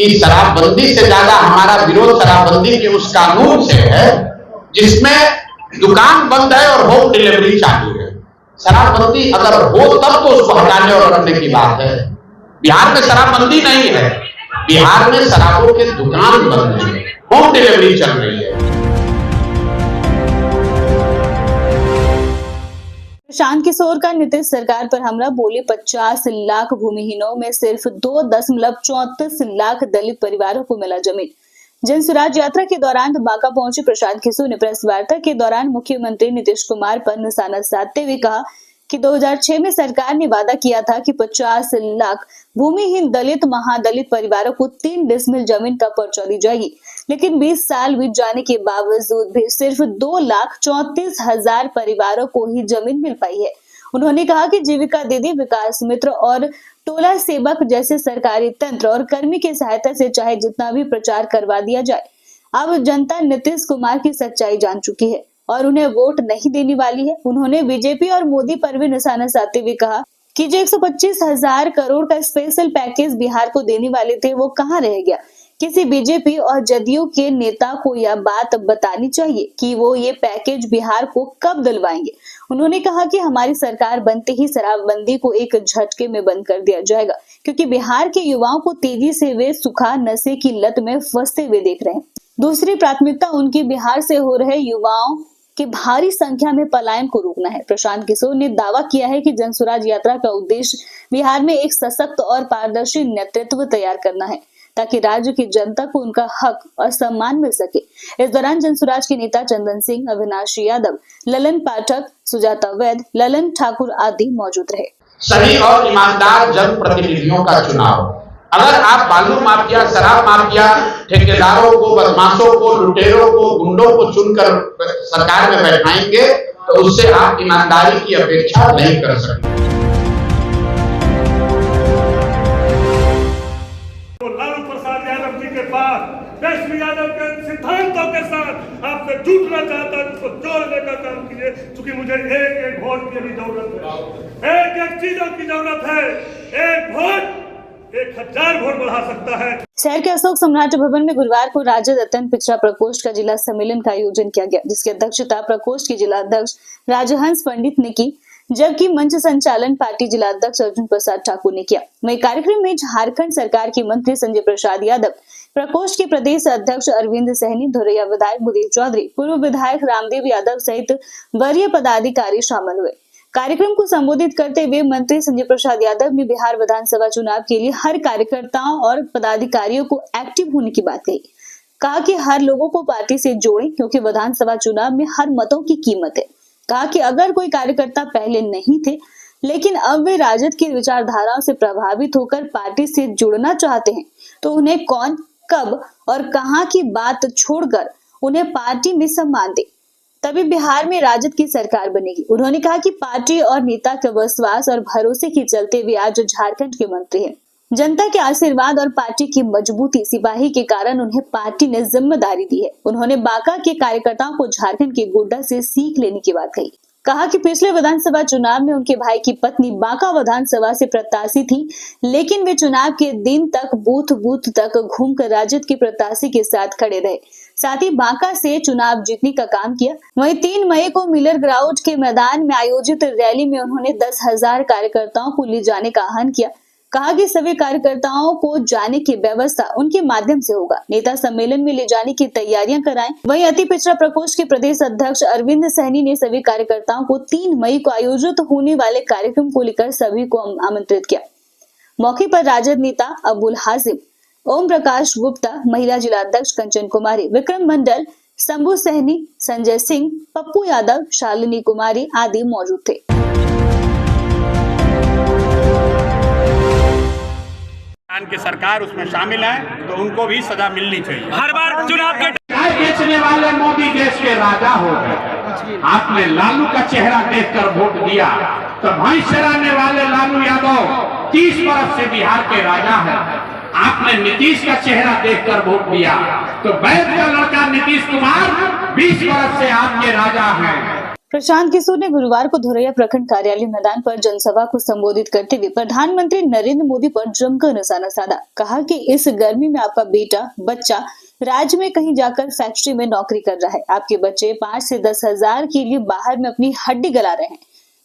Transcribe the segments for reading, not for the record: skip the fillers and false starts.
कि शराबबंदी से ज्यादा हमारा विरोध शराबबंदी के उस कानून से है जिसमें दुकान बंद है और होम डिलीवरी चालू है। शराबबंदी अगर हो तब तो उसको हटाने और रखने की बात है। बिहार में शराबबंदी नहीं है, बिहार में शराबों के दुकान बंद है, होम डिलीवरी चल रही है। प्रशांत किशोर का नीतीश सरकार पर हमला, बोले 50 लाख भूमिहीनों में सिर्फ 2.34 लाख दलित परिवारों को मिला जमीन। जनसुराज यात्रा के दौरान बांका पहुंचे प्रशांत किशोर ने प्रेस वार्ता के दौरान मुख्यमंत्री नीतीश कुमार पर निशाना साधते हुए कहा कि 2006 में सरकार ने वादा किया था कि 50 लाख भूमिहीन दलित महादलित परिवारों को 3 डिसमिल जमीन का पर्चा दी जाएगी, लेकिन 20 साल बीत जाने के बावजूद भी सिर्फ 2,34,000 परिवारों को ही जमीन मिल पाई है। उन्होंने कहा कि जीविका दीदी, विकास मित्र और टोला सेवक जैसे सरकारी तंत्र और कर्मी की सहायता से चाहे जितना भी प्रचार करवा दिया जाए, अब जनता नीतीश कुमार की सच्चाई जान चुकी है और उन्हें वोट नहीं देने वाली है। उन्होंने बीजेपी और मोदी पर भी निशाना साधते हुए कहा कि जो 125,000 करोड़ का स्पेशल पैकेज बिहार को देने वाले थे वो कहाँ रह गया। किसी बीजेपी और जदयू के नेता को यह बात बतानी चाहिए कि वो ये पैकेज बिहार को कब दिलवाएंगे। उन्होंने कहा कि हमारी सरकार बनते ही शराबबंदी को एक झटके में बंद कर दिया जाएगा, क्योंकि बिहार के युवाओं को तेजी से वे सुखा नशे की लत में फंसते हुए देख रहे हैं। दूसरी प्राथमिकता उनकी बिहार से हो रहे युवाओं की भारी संख्या में पलायन को रोकना है। प्रशांत किशोर ने दावा किया है कि जनसुराज यात्रा का उद्देश्य बिहार में एक सशक्त और पारदर्शी नेतृत्व तैयार करना है, ताकि राज्य की जनता को उनका हक और सम्मान मिल सके। इस दौरान जनसुराज के नेता चंदन सिंह, अविनाश यादव, ललन पाठक, सुजाता वैद, ललन ठाकुर आदि मौजूद रहे। सही और ईमानदार जनप्रतिनिधियों का चुनाव। अगर आप बालू माफिया, शराब माफिया, ठेकेदारों को, बदमाशों को, लुटेरों को, गुंडों को चुनकर सरकार में बैठाएंगे तो उससे आप ईमानदारी की अपेक्षा नहीं कर सकते। लालू प्रसाद यादव जी के पास तेजस्वी यादव के सिद्धांतों के साथ आपसे जुटना चाहता है, उसको जोड़ने का काम कीजिए, क्योंकि मुझे एक वोट की भी जरूरत है, एक चीजों की जरूरत है। एक वोट 1000 वोट बढ़ा सकता है। शहर के अशोक सम्राट भवन में गुरुवार को राजद अत्यंत पिछड़ा प्रकोष्ठ का जिला सम्मेलन का आयोजन किया गया, जिसकी अध्यक्षता प्रकोष्ठ के जिला अध्यक्ष राजहंस पंडित ने की, जबकि मंच संचालन पार्टी जिला अध्यक्ष अर्जुन प्रसाद ठाकुर ने किया। वहीं कार्यक्रम में झारखंड सरकार के मंत्री संजय प्रसाद यादव, प्रकोष्ठ के प्रदेश अध्यक्ष अरविंद सहनी, धोरैया विधायक बुदेव चौधरी, पूर्व विधायक रामदेव यादव सहित वरीय पदाधिकारी शामिल हुए। कार्यक्रम को संबोधित करते हुए मंत्री संजय प्रसाद यादव ने बिहार विधानसभा चुनाव के लिए हर कार्यकर्ताओं और पदाधिकारियों को एक्टिव होने की बात कही। कहा कि हर लोगों को पार्टी से जोड़ें, क्योंकि विधानसभा चुनाव में हर मतों की कीमत है। कहा कि अगर कोई कार्यकर्ता पहले नहीं थे लेकिन अब वे राजद की विचारधाराओं से प्रभावित होकर पार्टी से जुड़ना चाहते हैं, तो उन्हें कौन, कब और कहां की बात छोड़कर उन्हें पार्टी में सम्मान दे, तभी बिहार में राजद की सरकार बनेगी। उन्होंने कहा कि पार्टी और नेता के विश्वास और भरोसे के चलते वे आज झारखंड के मंत्री हैं। जनता के आशीर्वाद और पार्टी की मजबूती सिपाही के कारण उन्हें पार्टी ने जिम्मेदारी दी है। उन्होंने बांका के कार्यकर्ताओं को झारखंड के गोड्डा से सीख लेने की बात कही। कहा कि पिछले विधानसभा चुनाव में उनके भाई की पत्नी बांका विधानसभा से प्रत्याशी थी, लेकिन वे चुनाव के दिन तक बूथ बूथ तक घूमकर राजद के प्रत्याशी के साथ खड़े रहे, साथ ही बांका से चुनाव जीतने का काम किया। वहीं 3 मई को मिलर ग्राउंड के मैदान में आयोजित रैली में उन्होंने 10,000 कार्यकर्ताओं को ले जाने का आह्वान किया। कहा कि सभी कार्यकर्ताओं को जाने की व्यवस्था उनके माध्यम से होगा। नेता सम्मेलन में ले जाने की तैयारियां कराएं। वहीं अति पिछड़ा प्रकोष्ठ के प्रदेश अध्यक्ष अरविंद सहनी ने सभी कार्यकर्ताओं को 3 मई को आयोजित होने वाले कार्यक्रम को लेकर सभी को आमंत्रित किया। मौके पर राजद नेता अबुल हाजिम, ओम प्रकाश गुप्ता, महिला जिला अध्यक्ष कंचन कुमारी, विक्रम मंडल, शंभू सहनी, संजय सिंह, पप्पू यादव, शालिनी कुमारी आदि मौजूद थे। की सरकार उसमें शामिल है तो उनको भी सजा मिलनी चाहिए। हर बार चुनाव के चाय बेचने वाले मोदी देश के राजा हो गए। आपने लालू का चेहरा देखकर वोट दिया तो भैंस चराने वाले लालू यादव 30 बरस से बिहार के राजा है। आपने नीतीश का चेहरा देखकर वोट दिया तो वैद का लड़का नीतीश कुमार 20 बरस से आपके राजा हैं। प्रशांत किशोर ने गुरुवार को धोरैया प्रखंड कार्यालय मैदान पर जनसभा को संबोधित करते हुए प्रधानमंत्री नरेंद्र मोदी पर जमकर निशाना साधा। कहा कि इस गर्मी में आपका बच्चा राज्य में कहीं जाकर फैक्ट्री में नौकरी कर रहा है। आपके बच्चे 5 से 10 हजार के लिए बाहर में अपनी हड्डी गला रहे हैं,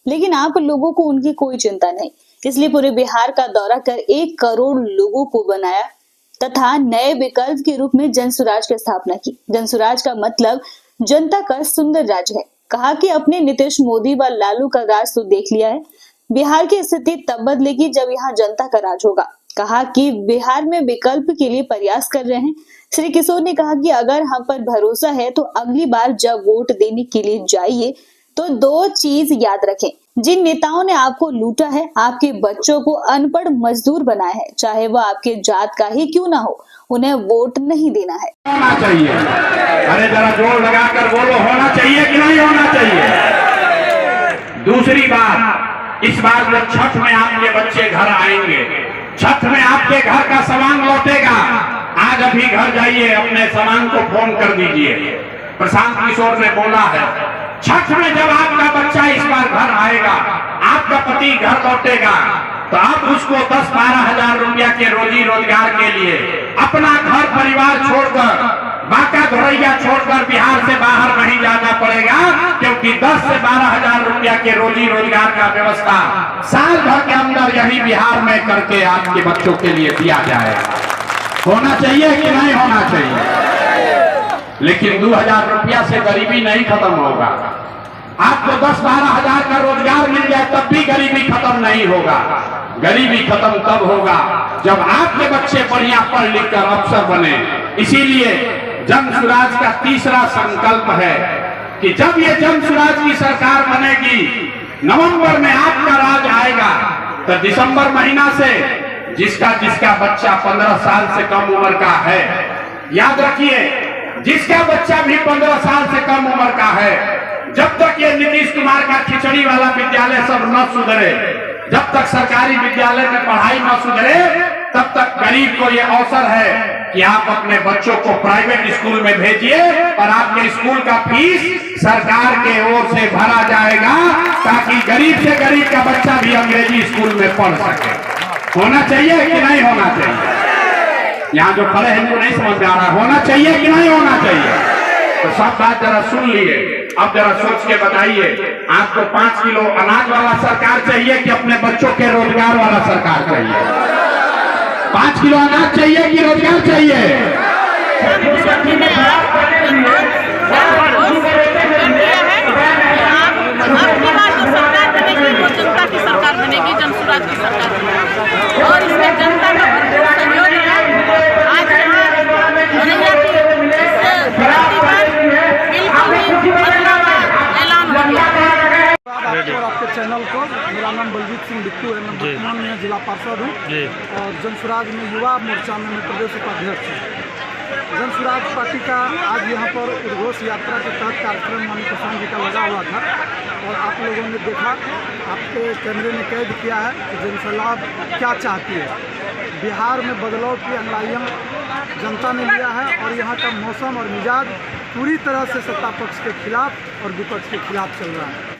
लेकिन आप लोगों को उनकी कोई चिंता नहीं। इसलिए पूरे बिहार का दौरा कर 1 करोड़ लोगों को बनाया तथा नए विकल्प के रूप में जनसुराज की स्थापना की। जनसुराज का मतलब जनता का सुंदर राज है। कहा कि अपने नीतीश मोदी व लालू का राज तो देख लिया है, बिहार की स्थिति तब बदलेगी जब यहाँ जनता का राज होगा। कहा कि बिहार में विकल्प के लिए प्रयास कर रहे हैं। श्री किशोर ने कहा कि अगर हम पर भरोसा है तो अगली बार जब वोट देने के लिए जाइए तो 2 चीज याद रखें। जिन नेताओं ने आपको लूटा है, आपके बच्चों को अनपढ़ मजदूर बनाया है, चाहे वह आपके जात का ही क्यों ना हो, उन्हें वोट नहीं देना है। होना चाहिए। अरे जरा जोर लगाकर बोलो, होना चाहिए कि नहीं होना चाहिए। दूसरी बात, इस बार जब छठ में आपके बच्चे घर आएंगे, छठ में आपके घर का सामान लौटेगा। आज अभी घर जाइए, अपने सामान को फोन कर दीजिए। प्रशांत किशोर ने बोला है, छठ में जब आपका बच्चा इस बार घर आएगा, आपका पति घर लौटेगा, तो आप उसको 10-12 हजार रुपया के रोजी रोजगार के लिए अपना घर परिवार छोड़कर, बांका धोरैया छोड़कर बिहार से बाहर नहीं जाना पड़ेगा, क्योंकि 10 से 12 हजार रुपया के रोजी रोजगार का व्यवस्था साल भर के अंदर यही बिहार में करके आपके बच्चों के लिए दिया जाएगा। होना चाहिए कि नहीं होना चाहिए। लेकिन 2000 रुपया से गरीबी नहीं खत्म होगा। आपको 10-12 हजार का रोजगार मिल जाए तब भी गरीबी खत्म नहीं होगा। गरीबी खत्म तब होगा जब आपके बच्चे बढ़िया पढ़ लिख कर अफसर बने। इसीलिए जनसुराज का तीसरा संकल्प है कि जब ये जनसुराज की सरकार बनेगी, नवंबर में आपका राज आएगा, तो दिसंबर महीना से जिसका बच्चा 15 साल से कम उम्र का है, याद रखिए, जिसका बच्चा भी 15 साल से कम उम्र का है, जब तक ये नीतीश कुमार का खिचड़ी वाला विद्यालय सब न सुधरे, जब तक सरकारी विद्यालय में पढ़ाई न सुधरे, तब तक गरीब को ये अवसर है कि आप अपने बच्चों को प्राइवेट स्कूल में भेजिए और आपके स्कूल का फीस सरकार के ओर से भरा जाएगा, ताकि गरीब से गरीब का बच्चा भी अंग्रेजी स्कूल में पढ़ सके। होना चाहिए कि नहीं होना चाहिए। यहाँ जो खड़े हैं इनको नहीं समझ में आ रहा, होना चाहिए कि नहीं होना चाहिए। तो सब बात जरा सुन लिए, अब जरा सोच के बताइए, आपको 5 किलो अनाज वाला सरकार चाहिए कि अपने बच्चों के रोजगार वाला सरकार चाहिए? 5 किलो अनाज चाहिए कि रोजगार चाहिए? जनता की सरकार बनेगी, जनसुराज की सरकार बनेगी, और इसमें जनता का सहयोग है। आज ऐलान हो गया। और आपके चैनल को, मेरा नाम बलजीत सिंह बिट्टू है, मैं वर्तमान में जिला पार्षद हूँ और जनसुराज में युवा मोर्चा में मैं प्रदेश उपाध्यक्ष हूँ। जनसुराज पार्टी का आज यहाँ पर उद्घोष यात्रा के तहत कार्यक्रम माननीय प्रधान जी का लगा हुआ था और आप लोगों ने देखा, आपके कैमरे में कैद किया है कि जनसुराज क्या चाहती है। बिहार में बदलाव की अंगड़ाइयाँ जनता ने लिया है और यहाँ का मौसम और मिजाज पूरी तरह से सत्ता पक्ष के खिलाफ और विपक्ष के खिलाफ चल रहा है।